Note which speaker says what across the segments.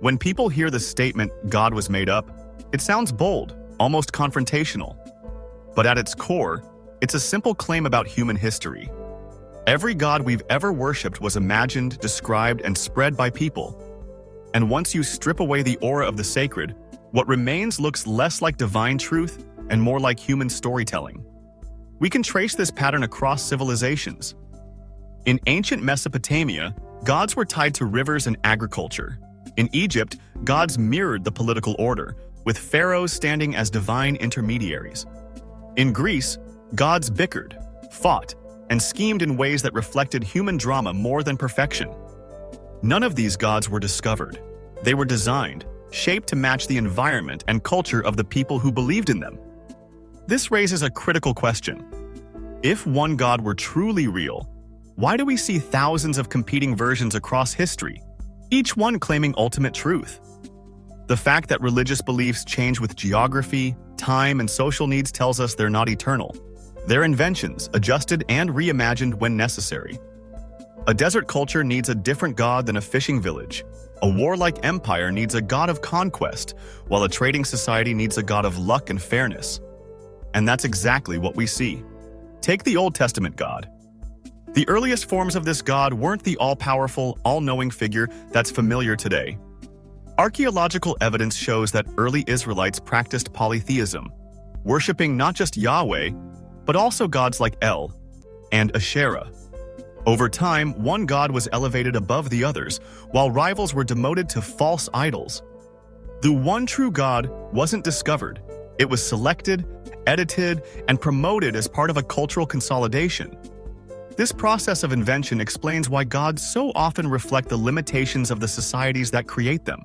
Speaker 1: When people hear the statement, God was made up, it sounds bold, almost confrontational. But at its core, it's a simple claim about human history. Every god we've ever worshipped was imagined, described, and spread by people. And once you strip away the aura of the sacred, what remains looks less like divine truth and more like human storytelling. We can trace this pattern across civilizations. In ancient Mesopotamia, gods were tied to rivers and agriculture. In Egypt, gods mirrored the political order, with pharaohs standing as divine intermediaries. In Greece, gods bickered, fought, and schemed in ways that reflected human drama more than perfection. None of these gods were discovered. They were designed, shaped to match the environment and culture of the people who believed in them. This raises a critical question. If one god were truly real, why do we see thousands of competing versions across history, each one claiming ultimate truth? The fact that religious beliefs change with geography, time, and social needs tells us they're not eternal. They're inventions, adjusted and reimagined when necessary. A desert culture needs a different god than a fishing village. A warlike empire needs a god of conquest, while a trading society needs a god of luck and fairness. And that's exactly what we see. Take the Old Testament God. The earliest forms of this god weren't the all-powerful, all-knowing figure that's familiar today. Archaeological evidence shows that early Israelites practiced polytheism, worshipping not just Yahweh, but also gods like El and Asherah. Over time, one god was elevated above the others, while rivals were demoted to false idols. The one true God wasn't discovered. It was selected, edited, and promoted as part of a cultural consolidation. This process of invention explains why gods so often reflect the limitations of the societies that create them.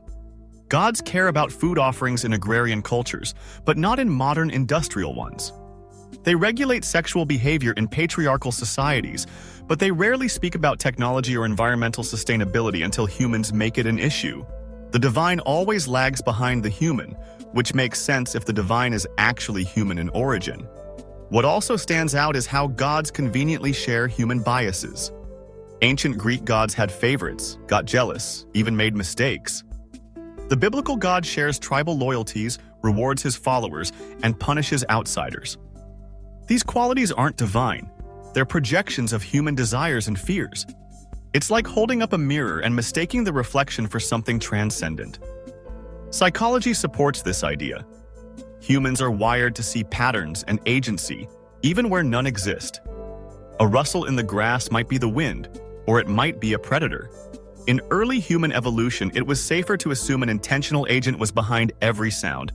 Speaker 1: Gods care about food offerings in agrarian cultures, but not in modern industrial ones. They regulate sexual behavior in patriarchal societies, but they rarely speak about technology or environmental sustainability until humans make it an issue. The divine always lags behind the human, which makes sense if the divine is actually human in origin. What also stands out is how gods conveniently share human biases. Ancient Greek gods had favorites, got jealous, even made mistakes. The biblical God shares tribal loyalties, rewards his followers, and punishes outsiders. These qualities aren't divine. They're projections of human desires and fears. It's like holding up a mirror and mistaking the reflection for something transcendent. Psychology supports this idea. Humans are wired to see patterns and agency, even where none exist. A rustle in the grass might be the wind, or it might be a predator. In early human evolution, it was safer to assume an intentional agent was behind every sound.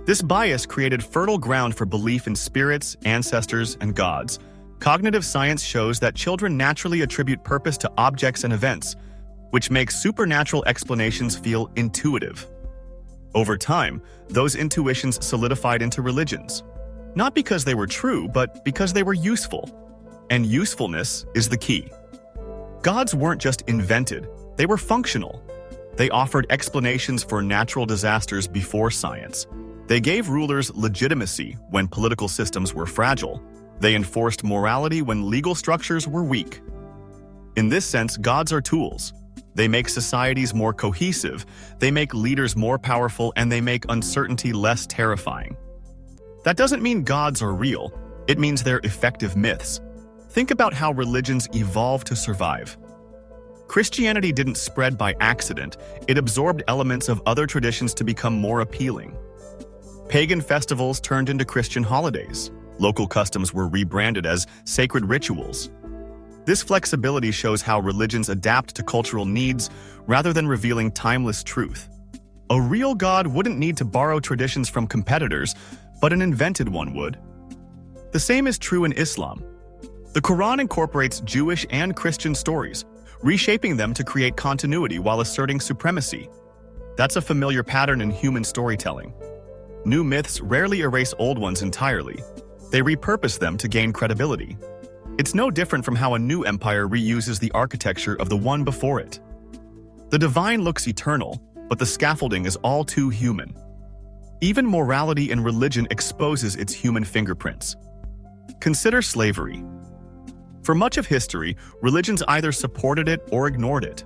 Speaker 1: This bias created fertile ground for belief in spirits, ancestors, and gods. Cognitive science shows that children naturally attribute purpose to objects and events, which makes supernatural explanations feel intuitive. Over time, those intuitions solidified into religions. Not because they were true, but because they were useful. And usefulness is the key. Gods weren't just invented, they were functional. They offered explanations for natural disasters before science. They gave rulers legitimacy when political systems were fragile. They enforced morality when legal structures were weak. In this sense, gods are tools. They make societies more cohesive, they make leaders more powerful, and they make uncertainty less terrifying. That doesn't mean gods are real. It means they're effective myths. Think about how religions evolved to survive. Christianity didn't spread by accident. It absorbed elements of other traditions to become more appealing. Pagan festivals turned into Christian holidays. Local customs were rebranded as sacred rituals. This flexibility shows how religions adapt to cultural needs rather than revealing timeless truth. A real god wouldn't need to borrow traditions from competitors, but an invented one would. The same is true in Islam. The Quran incorporates Jewish and Christian stories, reshaping them to create continuity while asserting supremacy. That's a familiar pattern in human storytelling. New myths rarely erase old ones entirely. They repurpose them to gain credibility. It's no different from how a new empire reuses the architecture of the one before it. The divine looks eternal, but the scaffolding is all too human. Even morality in religion exposes its human fingerprints. Consider slavery. For much of history, religions either supported it or ignored it.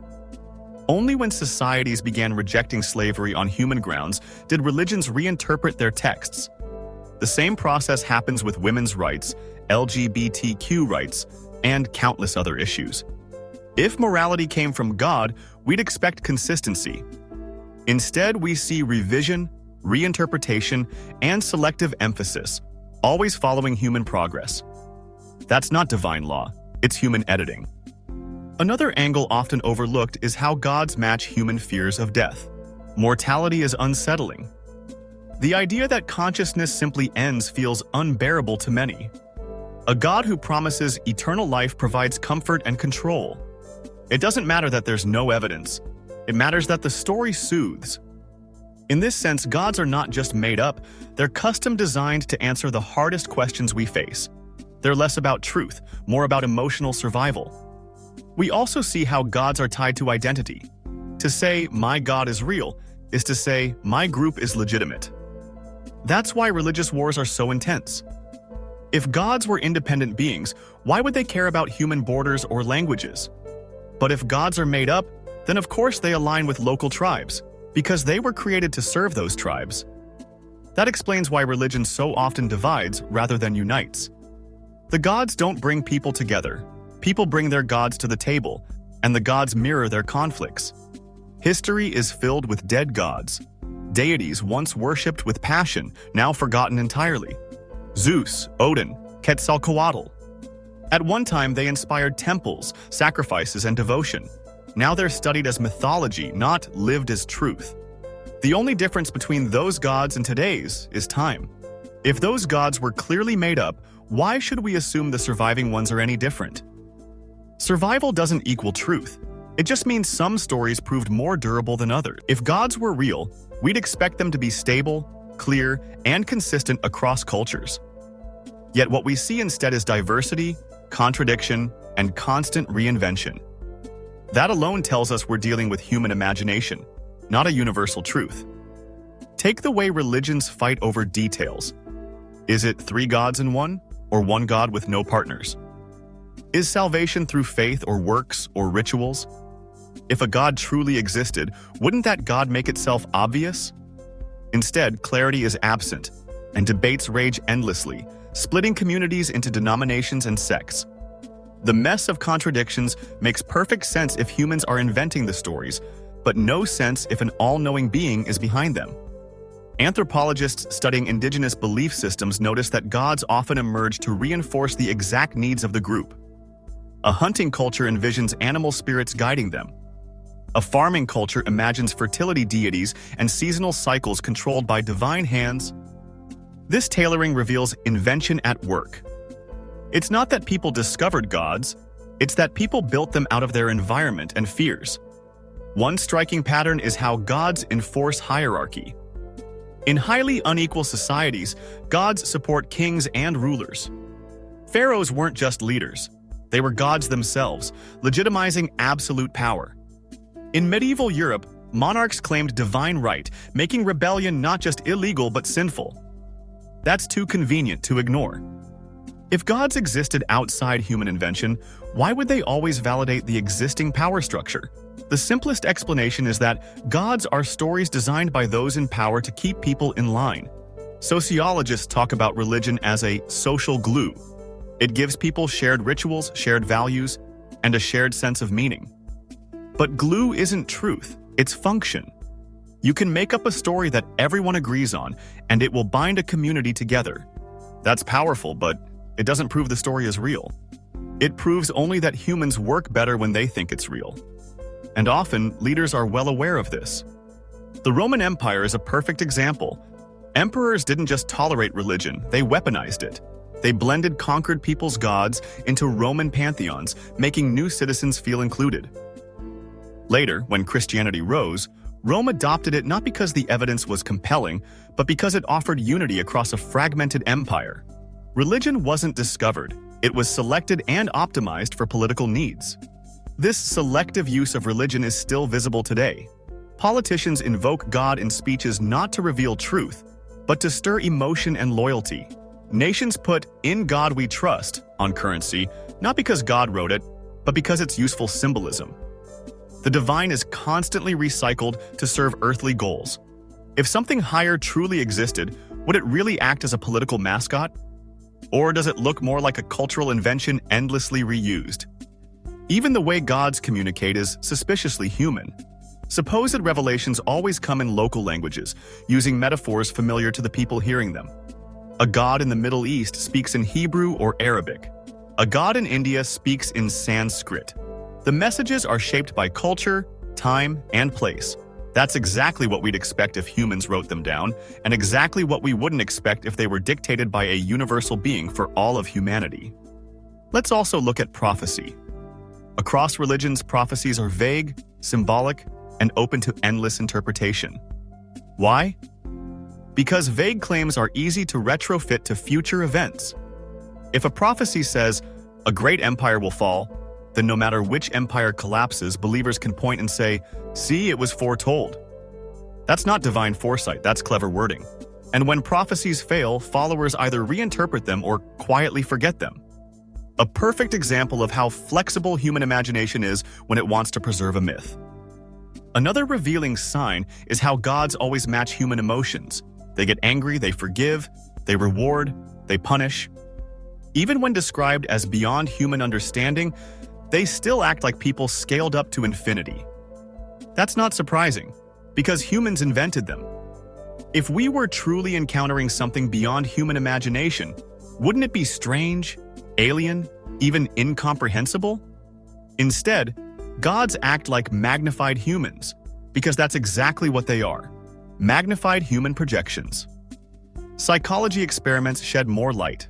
Speaker 1: Only when societies began rejecting slavery on human grounds did religions reinterpret their texts. The same process happens with women's rights, LGBTQ rights, and countless other issues. If morality came from God, we'd expect consistency. Instead, we see revision, reinterpretation, and selective emphasis, always following human progress. That's not divine law, it's human editing. Another angle often overlooked is how gods match human fears of death. Mortality is unsettling. The idea that consciousness simply ends feels unbearable to many. A God who promises eternal life provides comfort and control. It doesn't matter that there's no evidence. It matters that the story soothes. In this sense, gods are not just made up, they're custom-designed to answer the hardest questions we face. They're less about truth, more about emotional survival. We also see how gods are tied to identity. To say, "my God is real," is to say, "my group is legitimate." That's why religious wars are so intense. If gods were independent beings, why would they care about human borders or languages? But if gods are made up, then of course they align with local tribes, because they were created to serve those tribes. That explains why religion so often divides rather than unites. The gods don't bring people together. People bring their gods to the table, and the gods mirror their conflicts. History is filled with dead gods. Deities once worshipped with passion, now forgotten entirely. Zeus, Odin, Quetzalcoatl. At one time, they inspired temples, sacrifices, and devotion. Now they're studied as mythology, not lived as truth. The only difference between those gods and today's is time. If those gods were clearly made up, why should we assume the surviving ones are any different? Survival doesn't equal truth. It just means some stories proved more durable than others. If gods were real, we'd expect them to be stable, clear, and consistent across cultures. Yet what we see instead is diversity, contradiction, and constant reinvention. That alone tells us we're dealing with human imagination, not a universal truth. Take the way religions fight over details. Is it 3 gods in one, or 1 god with no partners? Is salvation through faith or works or rituals? If a god truly existed, wouldn't that god make itself obvious? Instead, clarity is absent, and debates rage endlessly, splitting communities into denominations and sects. The mess of contradictions makes perfect sense if humans are inventing the stories, but no sense if an all-knowing being is behind them. Anthropologists studying indigenous belief systems notice that gods often emerge to reinforce the exact needs of the group. A hunting culture envisions animal spirits guiding them. A farming culture imagines fertility deities and seasonal cycles controlled by divine hands. This tailoring reveals invention at work. It's not that people discovered gods, it's that people built them out of their environment and fears. One striking pattern is how gods enforce hierarchy. In highly unequal societies, gods support kings and rulers. Pharaohs weren't just leaders. They were gods themselves, legitimizing absolute power. In medieval Europe, monarchs claimed divine right, making rebellion not just illegal but sinful. That's too convenient to ignore. If gods existed outside human invention, why would they always validate the existing power structure? The simplest explanation is that gods are stories designed by those in power to keep people in line. Sociologists talk about religion as a social glue. It gives people shared rituals, shared values, and a shared sense of meaning. But glue isn't truth, it's function. You can make up a story that everyone agrees on, and it will bind a community together. That's powerful, but it doesn't prove the story is real. It proves only that humans work better when they think it's real. And often, leaders are well aware of this. The Roman Empire is a perfect example. Emperors didn't just tolerate religion, they weaponized it. They blended conquered people's gods into Roman pantheons, making new citizens feel included. Later, when Christianity rose, Rome adopted it not because the evidence was compelling, but because it offered unity across a fragmented empire. Religion wasn't discovered, it was selected and optimized for political needs. This selective use of religion is still visible today. Politicians invoke God in speeches not to reveal truth, but to stir emotion and loyalty. Nations put "In God We Trust" on currency, not because God wrote it, but because it's useful symbolism. The divine is constantly recycled to serve earthly goals. If something higher truly existed, would it really act as a political mascot? Or does it look more like a cultural invention endlessly reused? Even the way gods communicate is suspiciously human. Supposed revelations always come in local languages, using metaphors familiar to the people hearing them. A god in the Middle East speaks in Hebrew or Arabic. A god in India speaks in Sanskrit. The messages are shaped by culture, time, and place. That's exactly what we'd expect if humans wrote them down, and exactly what we wouldn't expect if they were dictated by a universal being for all of humanity. Let's also look at prophecy. Across religions, prophecies are vague, symbolic, and open to endless interpretation. Why? Because vague claims are easy to retrofit to future events. If a prophecy says, "A great empire will fall," then no matter which empire collapses, believers can point and say, "See, it was foretold." That's not divine foresight, that's clever wording. And when prophecies fail, followers either reinterpret them or quietly forget them. A perfect example of how flexible human imagination is when it wants to preserve a myth. Another revealing sign is how gods always match human emotions. They get angry, they forgive, they reward, they punish. Even when described as beyond human understanding, they still act like people scaled up to infinity. That's not surprising, because humans invented them. If we were truly encountering something beyond human imagination, wouldn't it be strange, alien, even incomprehensible? Instead, gods act like magnified humans, because that's exactly what they are. Magnified human projections. Psychology experiments shed more light.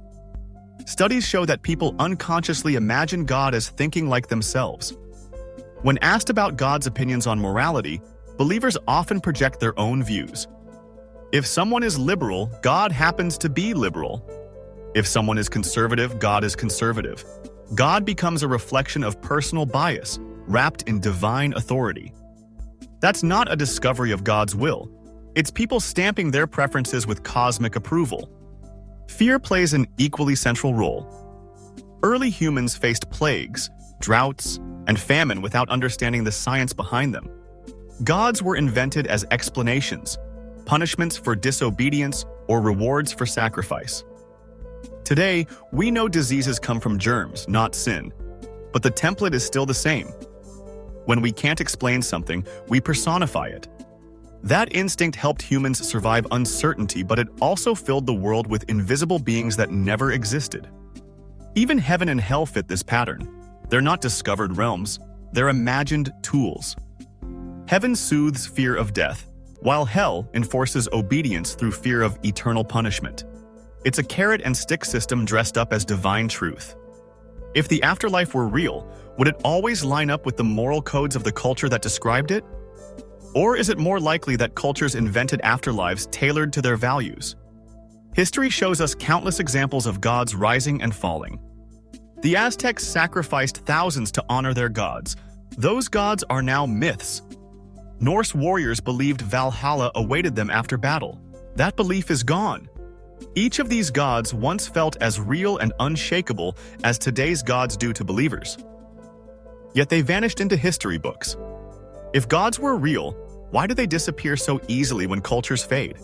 Speaker 1: Studies show that people unconsciously imagine God as thinking like themselves. When asked about God's opinions on morality, believers often project their own views. If someone is liberal, God happens to be liberal. If someone is conservative, God is conservative. God becomes a reflection of personal bias, wrapped in divine authority. That's not a discovery of God's will. It's people stamping their preferences with cosmic approval. Fear plays an equally central role. Early humans faced plagues, droughts, and famine without understanding the science behind them. Gods were invented as explanations, punishments for disobedience, or rewards for sacrifice. Today, we know diseases come from germs, not sin, but the template is still the same. When we can't explain something, we personify it. That instinct helped humans survive uncertainty, but it also filled the world with invisible beings that never existed. Even heaven and hell fit this pattern. They're not discovered realms, they're imagined tools. Heaven soothes fear of death, while hell enforces obedience through fear of eternal punishment. It's a carrot and stick system dressed up as divine truth. If the afterlife were real, would it always line up with the moral codes of the culture that described it? Or is it more likely that cultures invented afterlives tailored to their values? History shows us countless examples of gods rising and falling. The Aztecs sacrificed thousands to honor their gods. Those gods are now myths. Norse warriors believed Valhalla awaited them after battle. That belief is gone. Each of these gods once felt as real and unshakable as today's gods do to believers. Yet they vanished into history books. If gods were real, why do they disappear so easily when cultures fade?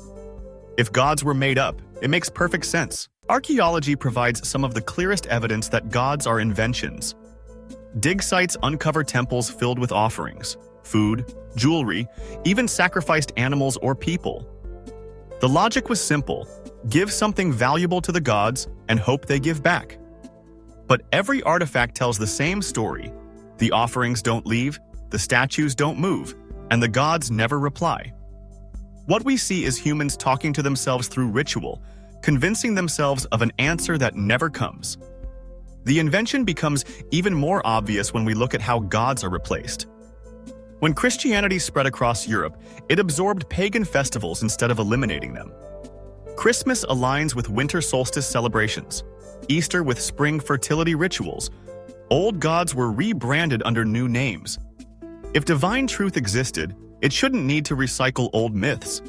Speaker 1: If gods were made up, it makes perfect sense. Archaeology provides some of the clearest evidence that gods are inventions. Dig sites uncover temples filled with offerings, food, jewelry, even sacrificed animals or people. The logic was simple: give something valuable to the gods and hope they give back. But every artifact tells the same story. The offerings don't leave, the statues don't move, and the gods never reply. What we see is humans talking to themselves through ritual, convincing themselves of an answer that never comes. The invention becomes even more obvious when we look at how gods are replaced. When Christianity spread across Europe, it absorbed pagan festivals instead of eliminating them. Christmas aligns with winter solstice celebrations, Easter with spring fertility rituals. Old gods were rebranded under new names. If divine truth existed, it shouldn't need to recycle old myths.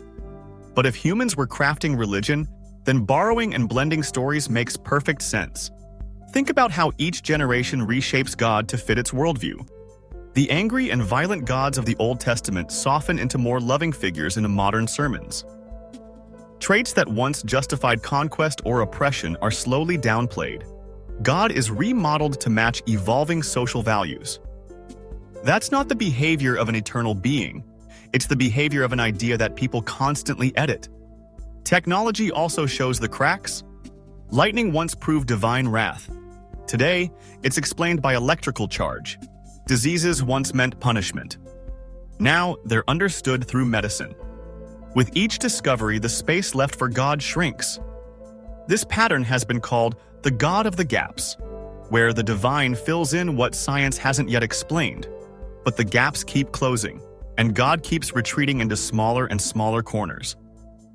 Speaker 1: But if humans were crafting religion, then borrowing and blending stories makes perfect sense. Think about how each generation reshapes God to fit its worldview. The angry and violent gods of the Old Testament soften into more loving figures in modern sermons. Traits that once justified conquest or oppression are slowly downplayed. God is remodeled to match evolving social values. That's not the behavior of an eternal being. It's the behavior of an idea that people constantly edit. Technology also shows the cracks. Lightning once proved divine wrath. Today, it's explained by electrical charge. Diseases once meant punishment. Now, they're understood through medicine. With each discovery, the space left for God shrinks. This pattern has been called the God of the gaps, where the divine fills in what science hasn't yet explained. But the gaps keep closing, and God keeps retreating into smaller and smaller corners.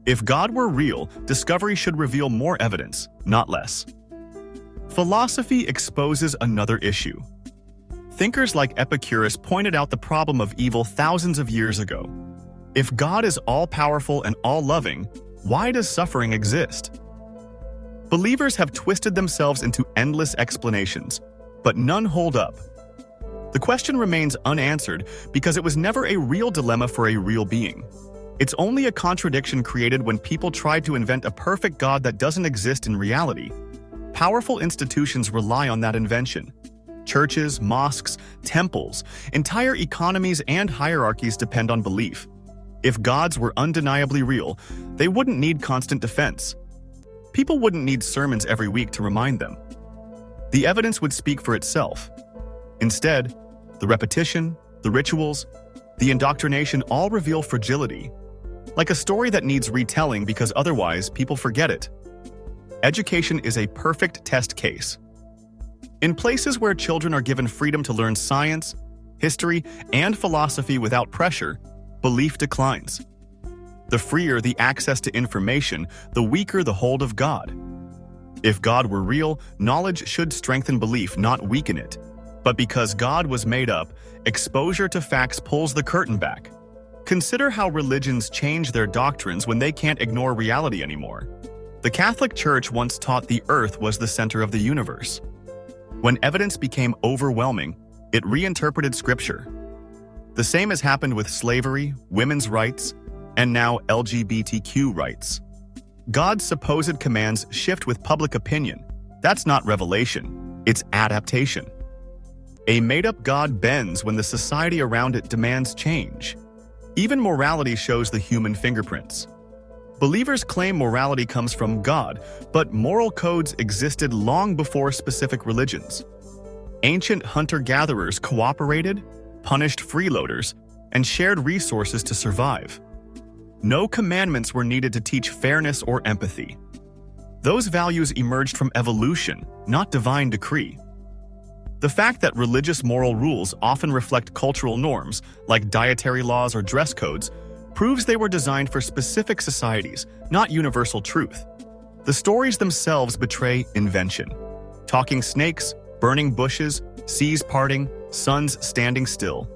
Speaker 1: If God were real, discovery should reveal more evidence, not less. Philosophy exposes another issue. Thinkers like Epicurus pointed out the problem of evil thousands of years ago. If God is all-powerful and all-loving, why does suffering exist? Believers have twisted themselves into endless explanations, but none hold up. The question remains unanswered because it was never a real dilemma for a real being. It's only a contradiction created when people try to invent a perfect God that doesn't exist in reality. Powerful institutions rely on that invention. Churches, mosques, temples, entire economies and hierarchies depend on belief. If gods were undeniably real, they wouldn't need constant defense. People wouldn't need sermons every week to remind them. The evidence would speak for itself. Instead, the repetition, the rituals, the indoctrination all reveal fragility, like a story that needs retelling because otherwise people forget it. Education is a perfect test case. In places where children are given freedom to learn science, history, and philosophy without pressure, belief declines. The freer the access to information, the weaker the hold of God. If God were real, knowledge should strengthen belief, not weaken it. But because God was made up, exposure to facts pulls the curtain back. Consider how religions change their doctrines when they can't ignore reality anymore. The Catholic Church once taught the earth was the center of the universe. When evidence became overwhelming, it reinterpreted scripture. The same has happened with slavery, women's rights, and now LGBTQ rights. God's supposed commands shift with public opinion. That's not revelation, it's adaptation. A made-up God bends when the society around it demands change. Even morality shows the human fingerprints. Believers claim morality comes from God, but moral codes existed long before specific religions. Ancient hunter-gatherers cooperated, punished freeloaders, and shared resources to survive. No commandments were needed to teach fairness or empathy. Those values emerged from evolution, not divine decree. The fact that religious moral rules often reflect cultural norms, like dietary laws or dress codes, proves they were designed for specific societies, not universal truth. The stories themselves betray invention. Talking snakes, burning bushes, seas parting, suns standing still.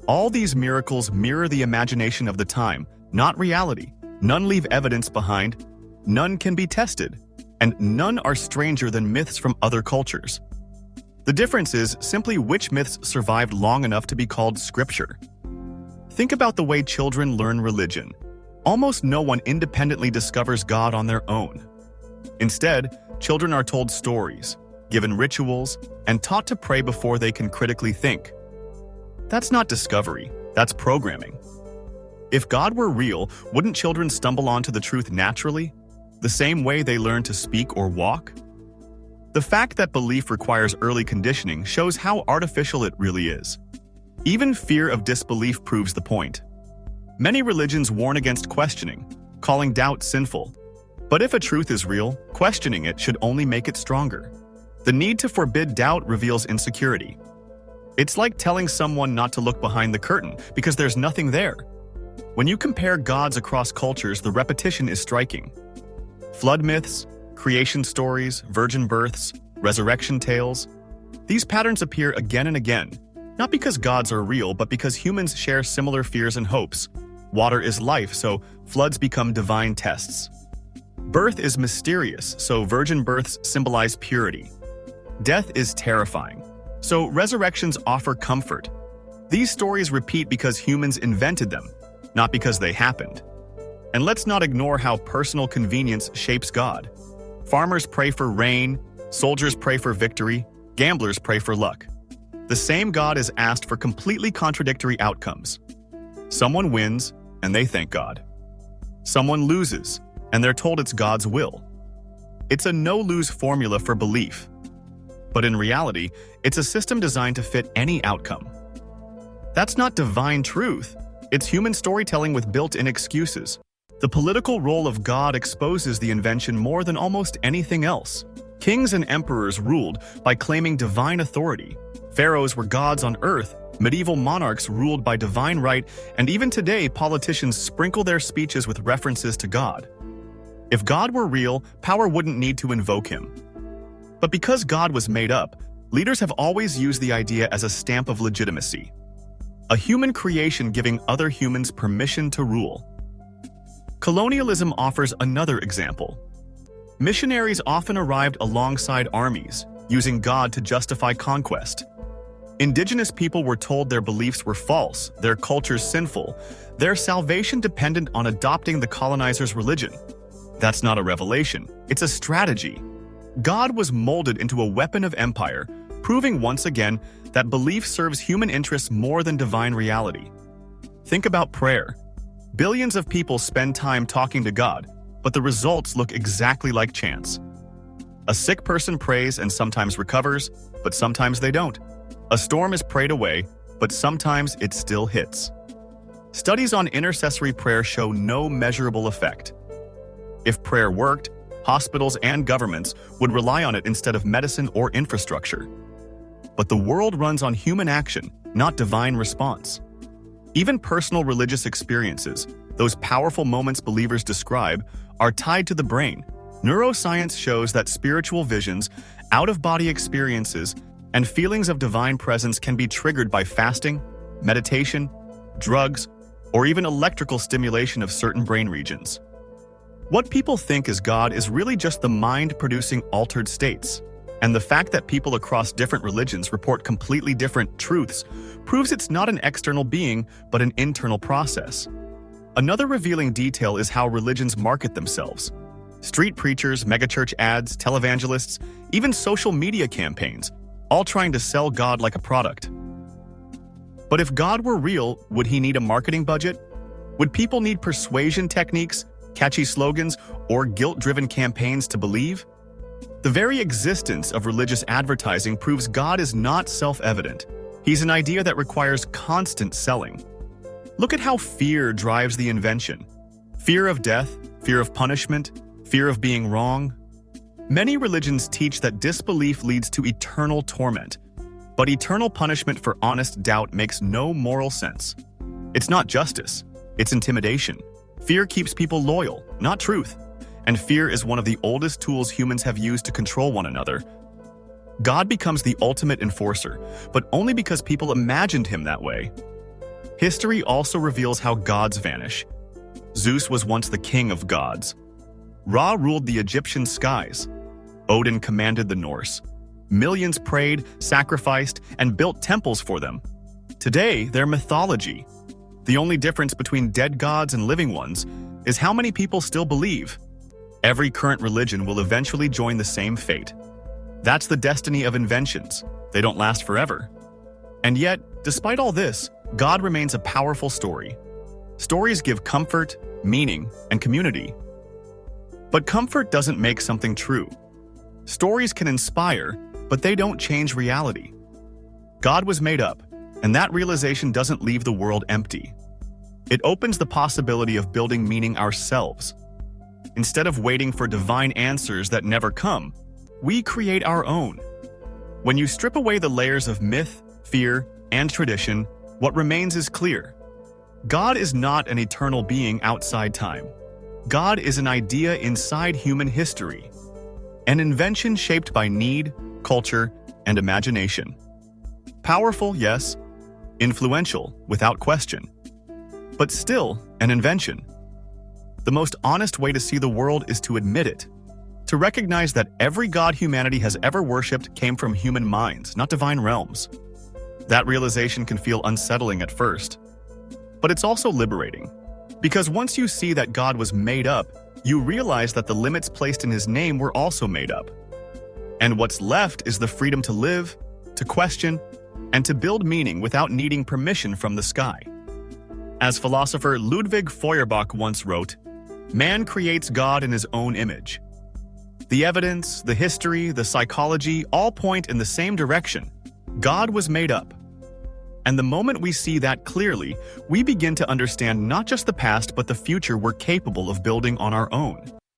Speaker 1: All these miracles mirror the imagination of the time, not reality. None leave evidence behind, none can be tested, and none are stranger than myths from other cultures. The difference is simply which myths survived long enough to be called scripture. Think about the way children learn religion. Almost no one independently discovers God on their own. Instead, children are told stories, given rituals, and taught to pray before they can critically think. That's not discovery, that's programming. If God were real, wouldn't children stumble onto the truth naturally, the same way they learn to speak or walk? The fact that belief requires early conditioning shows how artificial it really is. Even fear of disbelief proves the point. Many religions warn against questioning, calling doubt sinful. But if a truth is real, questioning it should only make it stronger. The need to forbid doubt reveals insecurity. It's like telling someone not to look behind the curtain because there's nothing there. When you compare gods across cultures, the repetition is striking. Flood myths, creation stories, virgin births, resurrection tales. These patterns appear again and again, not because gods are real, but because humans share similar fears and hopes. Water is life, so floods become divine tests. Birth is mysterious, so virgin births symbolize purity. Death is terrifying, so resurrections offer comfort. These stories repeat because humans invented them, not because they happened. And let's not ignore how personal convenience shapes God. Farmers pray for rain, soldiers pray for victory, gamblers pray for luck. The same God is asked for completely contradictory outcomes. Someone wins, and they thank God. Someone loses, and they're told it's God's will. It's a no-lose formula for belief. But in reality, it's a system designed to fit any outcome. That's not divine truth. It's human storytelling with built-in excuses. The political role of God exposes the invention more than almost anything else. Kings and emperors ruled by claiming divine authority. Pharaohs were gods on earth, medieval monarchs ruled by divine right, and even today politicians sprinkle their speeches with references to God. If God were real, power wouldn't need to invoke him. But because God was made up, leaders have always used the idea as a stamp of legitimacy. A human creation giving other humans permission to rule. Colonialism offers another example. Missionaries often arrived alongside armies, using God to justify conquest. Indigenous people were told their beliefs were false, their cultures sinful, their salvation dependent on adopting the colonizer's religion. That's not a revelation, it's a strategy. God was molded into a weapon of empire, proving once again that belief serves human interests more than divine reality. Think about prayer. Billions of people spend time talking to God, but the results look exactly like chance. A sick person prays and sometimes recovers, but sometimes they don't. A storm is prayed away, but sometimes it still hits. Studies on intercessory prayer show no measurable effect. If prayer worked, hospitals and governments would rely on it instead of medicine or infrastructure. But the world runs on human action, not divine response. Even personal religious experiences, those powerful moments believers describe, are tied to the brain. Neuroscience shows that spiritual visions, out-of-body experiences, and feelings of divine presence can be triggered by fasting, meditation, drugs, or even electrical stimulation of certain brain regions. What people think is God is really just the mind producing altered states. And the fact that people across different religions report completely different truths proves it's not an external being, but an internal process. Another revealing detail is how religions market themselves. Street preachers, megachurch ads, televangelists, even social media campaigns, all trying to sell God like a product. But if God were real, would he need a marketing budget? Would people need persuasion techniques, catchy slogans, or guilt-driven campaigns to believe? The very existence of religious advertising proves God is not self-evident. He's an idea that requires constant selling. Look at how fear drives the invention. Fear of death, fear of punishment, fear of being wrong. Many religions teach that disbelief leads to eternal torment, but eternal punishment for honest doubt makes no moral sense. It's not justice, it's intimidation. Fear keeps people loyal, not truth. And fear is one of the oldest tools humans have used to control one another. God becomes the ultimate enforcer, but only because people imagined him that way. History also reveals how gods vanish. Zeus was once the king of gods. Ra ruled the Egyptian skies. Odin commanded the Norse. Millions prayed, sacrificed, and built temples for them. Today, they're mythology. The only difference between dead gods and living ones is how many people still believe. Every current religion will eventually join the same fate. That's the destiny of inventions. They don't last forever. And yet, despite all this, God remains a powerful story. Stories give comfort, meaning, and community. But comfort doesn't make something true. Stories can inspire, but they don't change reality. God was made up, and that realization doesn't leave the world empty. It opens the possibility of building meaning ourselves. Instead of waiting for divine answers that never come, we create our own. When you strip away the layers of myth, fear, and tradition, what remains is clear. God is not an eternal being outside time. God is an idea inside human history. An invention shaped by need, culture, and imagination. Powerful, yes. Influential, without question. But still, an invention. The most honest way to see the world is to admit it. To recognize that every god humanity has ever worshipped came from human minds, not divine realms. That realization can feel unsettling at first, but it's also liberating. Because once you see that God was made up, you realize that the limits placed in his name were also made up. And what's left is the freedom to live, to question, and to build meaning without needing permission from the sky. As philosopher Ludwig Feuerbach once wrote, "Man creates God in his own image." The evidence, the history, the psychology all point in the same direction. God was made up. And the moment we see that clearly, we begin to understand not just the past but the future we're capable of building on our own.